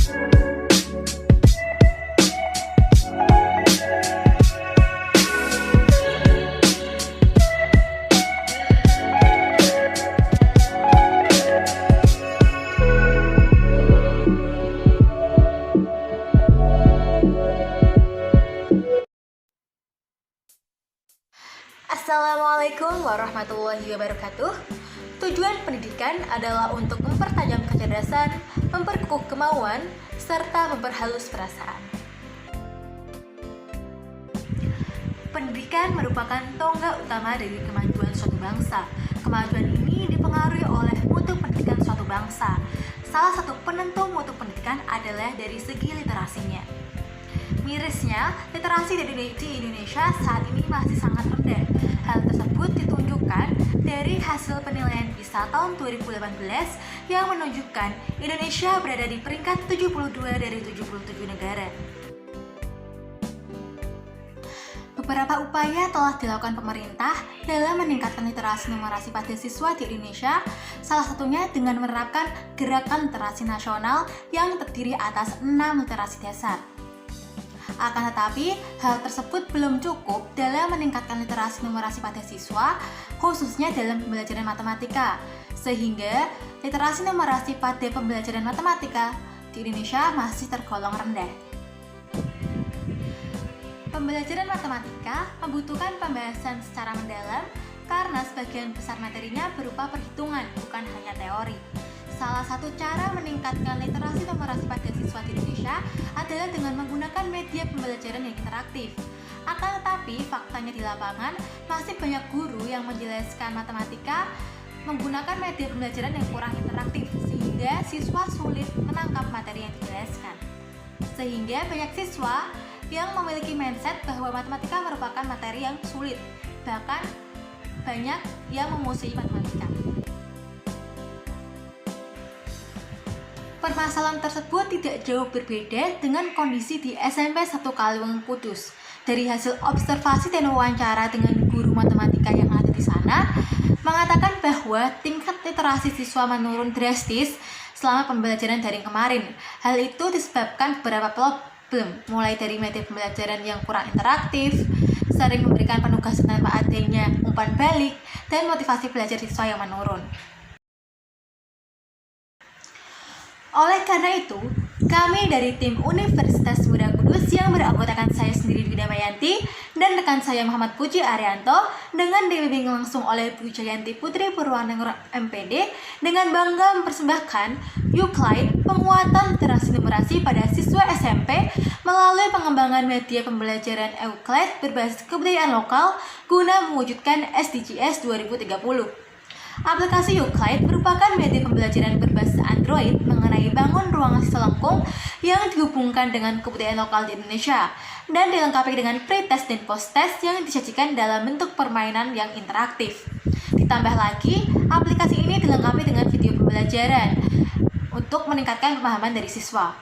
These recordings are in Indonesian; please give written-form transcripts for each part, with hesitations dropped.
Assalamualaikum warahmatullahi wabarakatuh. Tujuan pendidikan adalah untuk mempertajam kecerdasan, memperkukuh kemauan, serta memperhalus perasaan. Pendidikan merupakan tonggak utama dari kemajuan suatu bangsa. Kemajuan ini dipengaruhi oleh mutu pendidikan suatu bangsa. Salah satu penentu mutu pendidikan adalah dari segi literasinya. Mirisnya, literasi di Indonesia saat ini masih sangat rendah. Hal tersebut ditunjukkan dari hasil penilaian PISA tahun 2018 yang menunjukkan Indonesia berada di peringkat 72 dari 77 negara. Beberapa upaya telah dilakukan pemerintah dalam meningkatkan literasi numerasi pada siswa di Indonesia, salah satunya dengan menerapkan Gerakan Literasi Nasional yang terdiri atas 6 literasi dasar. Akan tetapi, hal tersebut belum cukup dalam meningkatkan literasi numerasi pada siswa, khususnya dalam pembelajaran matematika, sehingga literasi numerasi pada pembelajaran matematika di Indonesia masih tergolong rendah. Pembelajaran matematika membutuhkan pembahasan secara mendalam karena sebagian besar materinya berupa perhitungan, bukan hanya teori. Salah satu cara meningkatkan literasi numerasi pada siswa di Indonesia adalah dengan menggunakan media pembelajaran yang interaktif. Akan tetapi, faktanya di lapangan masih banyak guru yang menjelaskan matematika menggunakan media pembelajaran yang kurang interaktif, sehingga siswa sulit menangkap materi yang dijelaskan. Sehingga banyak siswa yang memiliki mindset bahwa matematika merupakan materi yang sulit, bahkan banyak yang memusuhi matematika. Permasalahan tersebut tidak jauh berbeda dengan kondisi di SMP 1 Kaliwungu Kudus. Dari hasil observasi dan wawancara dengan guru matematika yang ada di sana, mengatakan bahwa tingkat literasi siswa menurun drastis selama pembelajaran daring kemarin. Hal itu disebabkan beberapa problem, mulai dari media pembelajaran yang kurang interaktif, sering memberikan penugasan tanpa adanya umpan balik, dan motivasi belajar siswa yang menurun. Oleh karena itu, kami dari tim Universitas Muda Kudus yang beranggotakan saya sendiri Dwi Damayanti dan rekan saya Muhammad Puji Arianto dengan dibimbing langsung oleh Bu Jayanti Putri Purwaningrum MPD dengan bangga mempersembahkan Euclid penguatan literasi numerasi pada siswa SMP melalui pengembangan media pembelajaran Euclid berbasis kebudayaan lokal guna mewujudkan SDGs 2030. Aplikasi Euclid merupakan media pembelajaran berbasis Android mengenai bangun ruang selengkung yang dihubungkan dengan kebudayaan lokal di Indonesia dan dilengkapi dengan pre-test dan post-test yang disajikan dalam bentuk permainan yang interaktif. Ditambah lagi, aplikasi ini dilengkapi dengan video pembelajaran untuk meningkatkan pemahaman dari siswa.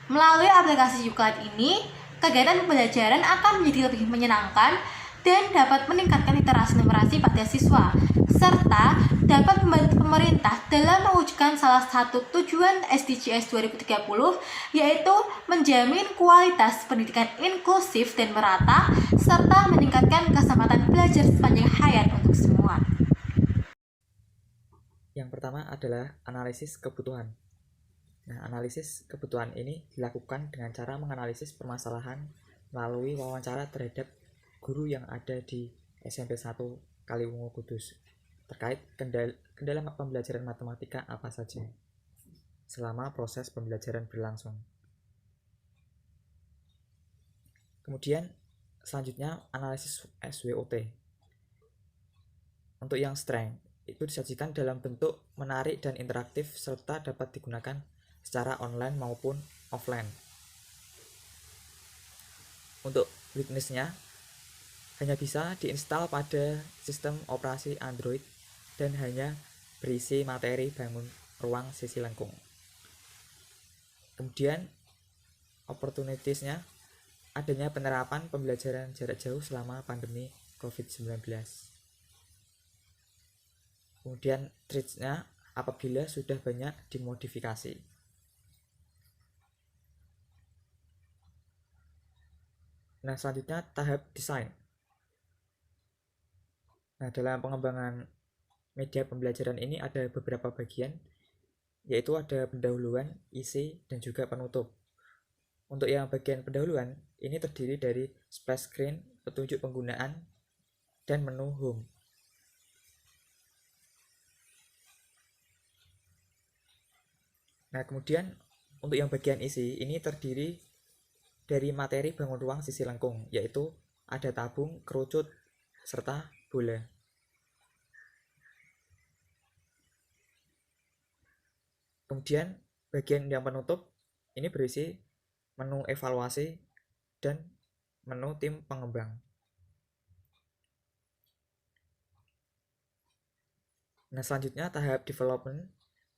Melalui aplikasi Euclid ini, kegiatan pembelajaran akan menjadi lebih menyenangkan dan dapat meningkatkan literasi numerasi pada siswa, serta dapat membantu pemerintah dalam mewujudkan salah satu tujuan SDGs 2030, yaitu menjamin kualitas pendidikan inklusif dan merata, serta meningkatkan kesempatan belajar sepanjang hayat untuk semua. Yang pertama adalah analisis kebutuhan. Nah, analisis kebutuhan ini dilakukan dengan cara menganalisis permasalahan melalui wawancara terhadap guru yang ada di SMP 1 Kaliwungu Kudus terkait kendala pembelajaran matematika apa saja selama proses pembelajaran berlangsung. Kemudian selanjutnya analisis SWOT. Untuk yang strength itu disajikan dalam bentuk menarik dan interaktif serta dapat digunakan secara online maupun offline. Untuk weakness-nya hanya bisa diinstal pada sistem operasi Android dan hanya berisi materi bangun ruang sisi lengkung. Kemudian opportunities-nya adanya penerapan pembelajaran jarak jauh selama pandemi COVID-19. Kemudian threats-nya apabila sudah banyak dimodifikasi. Nah, selanjutnya tahap desain. Nah, dalam pengembangan media pembelajaran ini ada beberapa bagian, yaitu ada pendahuluan, isi, dan juga penutup. Untuk yang bagian pendahuluan, ini terdiri dari splash screen, petunjuk penggunaan, dan menu home. Nah, kemudian untuk yang bagian isi, ini terdiri dari materi bangun ruang sisi lengkung, yaitu ada tabung, kerucut, serta bola. Kemudian bagian yang penutup ini berisi menu evaluasi dan menu tim pengembang. Nah, selanjutnya tahap development.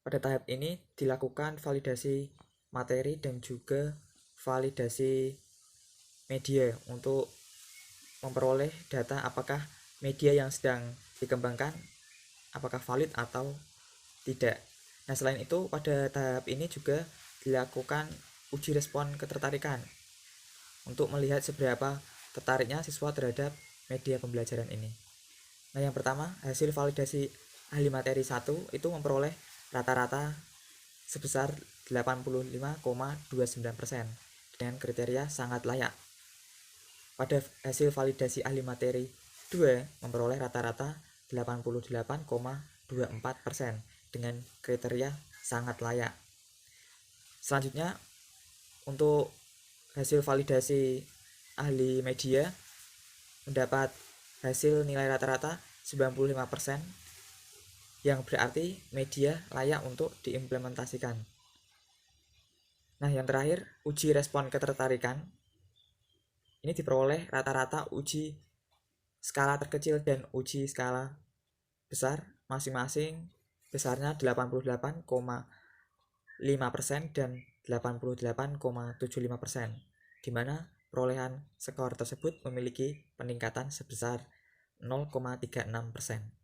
Pada tahap ini dilakukan validasi materi dan juga validasi media untuk memperoleh data apakah media yang sedang dikembangkan apakah valid atau tidak. Nah, selain itu pada tahap ini juga dilakukan uji respon ketertarikan untuk melihat seberapa tertariknya siswa terhadap media pembelajaran ini. Nah, yang pertama, hasil validasi ahli materi 1 itu memperoleh rata-rata sebesar 85,29% dengan kriteria sangat layak. Pada hasil validasi ahli materi 2 memperoleh rata-rata 88,24% dengan kriteria sangat layak. Selanjutnya, untuk hasil validasi ahli media mendapat hasil nilai rata-rata 95%, yang berarti media layak untuk diimplementasikan. Nah, yang terakhir, uji respon ketertarikan ini diperoleh rata-rata uji skala terkecil dan uji skala besar masing-masing besarnya 88,5% dan 88,75%, di mana perolehan skor tersebut memiliki peningkatan sebesar 0,36%.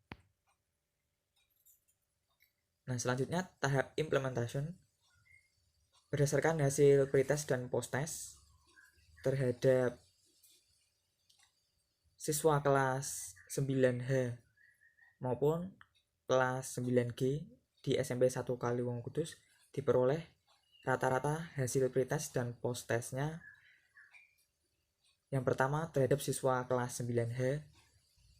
Nah, selanjutnya tahap implementation. Berdasarkan hasil pretest dan posttest terhadap siswa kelas 9H maupun kelas 9G di SMP 1 Kaliwungu Kudus diperoleh rata-rata hasil pretest dan posttestnya. Yang pertama, terhadap siswa kelas 9H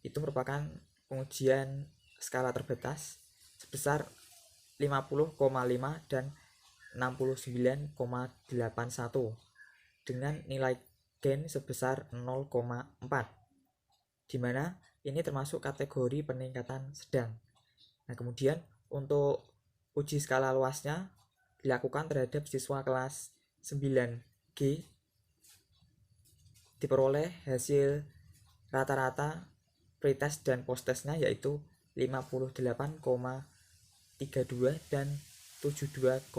itu merupakan pengujian skala terbatas sebesar 50,5 dan 69,81 dengan nilai gain sebesar 0,4, di mana ini termasuk kategori peningkatan sedang. Nah, kemudian untuk uji skala luasnya dilakukan terhadap siswa kelas 9G, diperoleh hasil rata-rata pretest dan posttestnya yaitu 58,32 dan 72,71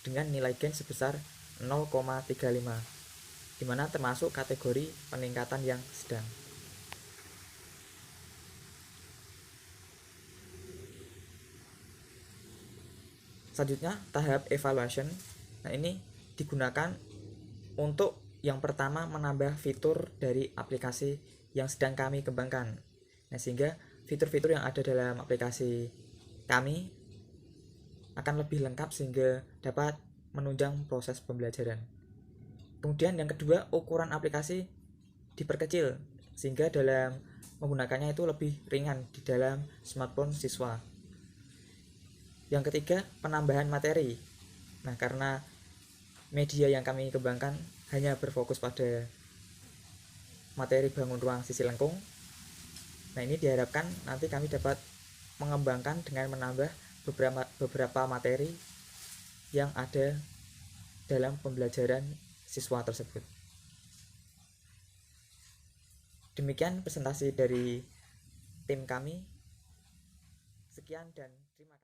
dengan nilai gain sebesar 0,35, di mana termasuk kategori peningkatan yang sedang. Selanjutnya tahap evaluation. Nah, ini digunakan untuk yang pertama menambah fitur dari aplikasi yang sedang kami kembangkan. Nah, sehingga fitur-fitur yang ada dalam aplikasi kami akan lebih lengkap sehingga dapat menunjang proses pembelajaran. Kemudian yang kedua, ukuran aplikasi diperkecil sehingga dalam menggunakannya itu lebih ringan di dalam smartphone siswa. Yang ketiga, penambahan materi. Nah, karena media yang kami kembangkan hanya berfokus pada materi bangun ruang sisi lengkung, nah ini diharapkan nanti kami dapat mengembangkan dengan menambah beberapa materi yang ada dalam pembelajaran siswa tersebut. Demikian presentasi dari tim kami. Sekian dan terima kasih.